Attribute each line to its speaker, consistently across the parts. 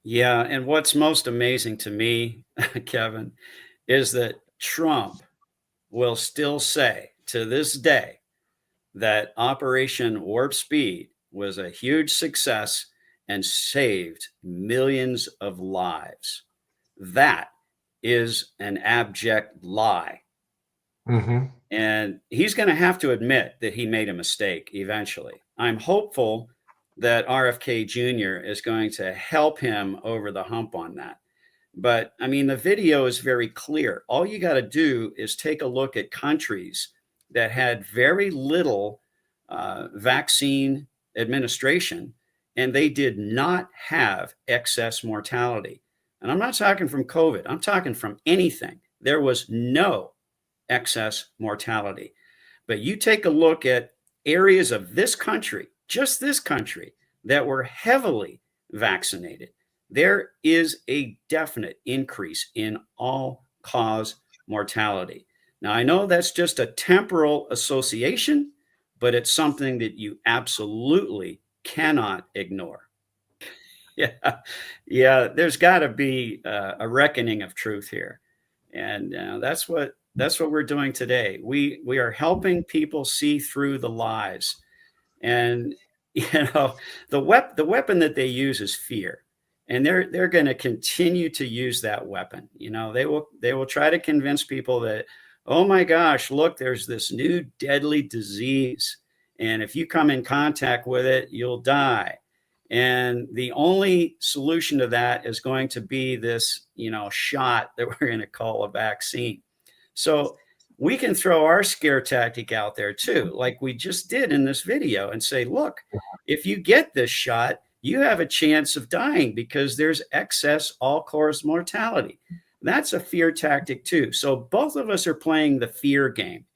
Speaker 1: Yeah, and what's most amazing to me, Kevin, is that Trump will still say to this day that Operation Warp Speed was a huge success and saved millions of lives. That is an abject lie.
Speaker 2: Hmm.
Speaker 1: And he's going to have to admit that he made a mistake eventually. I'm hopeful that RFK Jr. is going to help him over the hump on that. But I mean, the video is very clear. All you got to do is take a look at countries that had very little vaccine administration, and they did not have excess mortality. And I'm not talking from COVID, I'm talking from anything. There was no excess mortality. But you take a look at areas of this country, just this country, that were heavily vaccinated, there is a definite increase in all cause mortality. Now, I know that's just a temporal association, but it's something that you absolutely cannot ignore. Yeah, yeah, there's got to be a reckoning of truth here, and that's what we're doing today. We are helping people see through the lies, and you know the weapon that they use is fear, and they're going to continue to use that weapon. They will try to convince people that, oh my gosh, look, there's this new deadly disease, and if you come in contact with it, you'll die. And the only solution to that is going to be this, shot that we're going to call a vaccine. So we can throw our scare tactic out there too, like we just did in this video, and say, look, if you get this shot, you have a chance of dying because there's excess all cause mortality. That's a fear tactic too. So both of us are playing the fear game.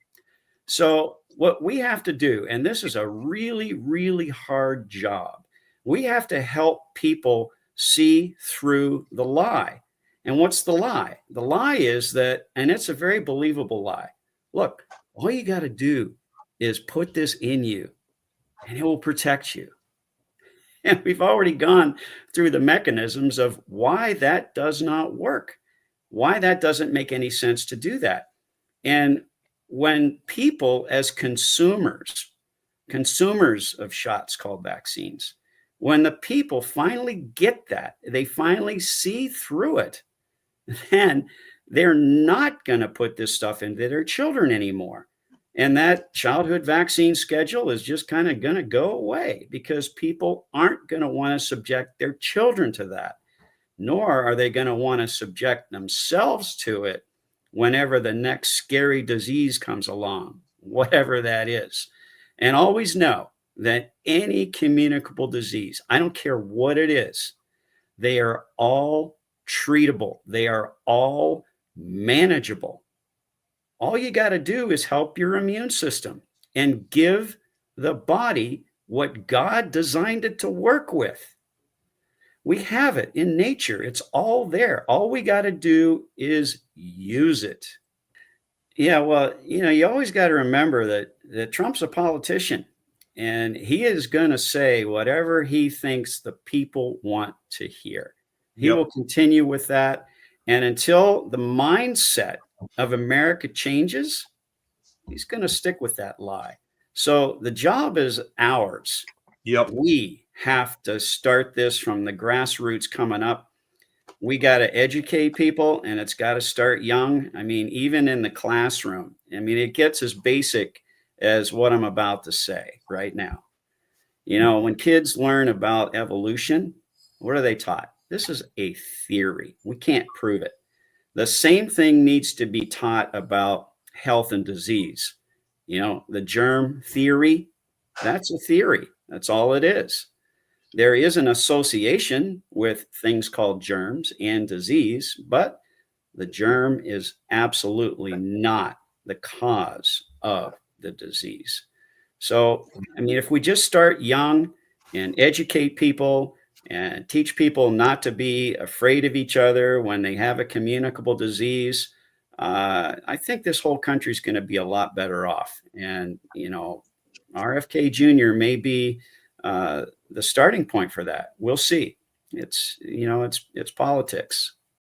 Speaker 1: So, what we have to do, and this is a really, really hard job, we have to help people see through the lie. And what's the lie? The lie is that, and it's a very believable lie. Look, all you got to do is put this in you and it will protect you. And we've already gone through the mechanisms of why that does not work, why that doesn't make any sense to do that. And when people, as consumers of shots called vaccines, when the people finally get that, they finally see through it, then they're not going to put this stuff into their children anymore. And that childhood vaccine schedule is just kind of going to go away because people aren't going to want to subject their children to that, nor are they going to want to subject themselves to it whenever the next scary disease comes along, whatever that is. And always know that any communicable disease, I don't care what it is, they are all treatable, they are all manageable. All you got to do is help your immune system and give the body what God designed it to work with. We have it in nature. It's all there. All we got to do is use it. Yeah, well, you always got to remember that Trump's a politician and he is going to say whatever he thinks the people want to hear. He will
Speaker 2: Yep.
Speaker 1: continue with that. And until the mindset of America changes, he's going to stick with that lie. So the job is ours.
Speaker 2: Yep.
Speaker 1: We have to start this from the grassroots coming up. We got to educate people, and it's got to start young. I mean, even in the classroom. I mean, it gets as basic as what I'm about to say right now. When kids learn about evolution, what are they taught? This is a theory. We can't prove it. The same thing needs to be taught about health and disease. The germ theory, that's a theory. That's all it is. There is an association with things called germs and disease, but the germ is absolutely not the cause of the disease. So, I mean, if we just start young and educate people and teach people not to be afraid of each other when they have a communicable disease, I think this whole country is going to be a lot better off. And, RFK Jr. may be the starting point for that. We'll see. It's, you know, it's politics.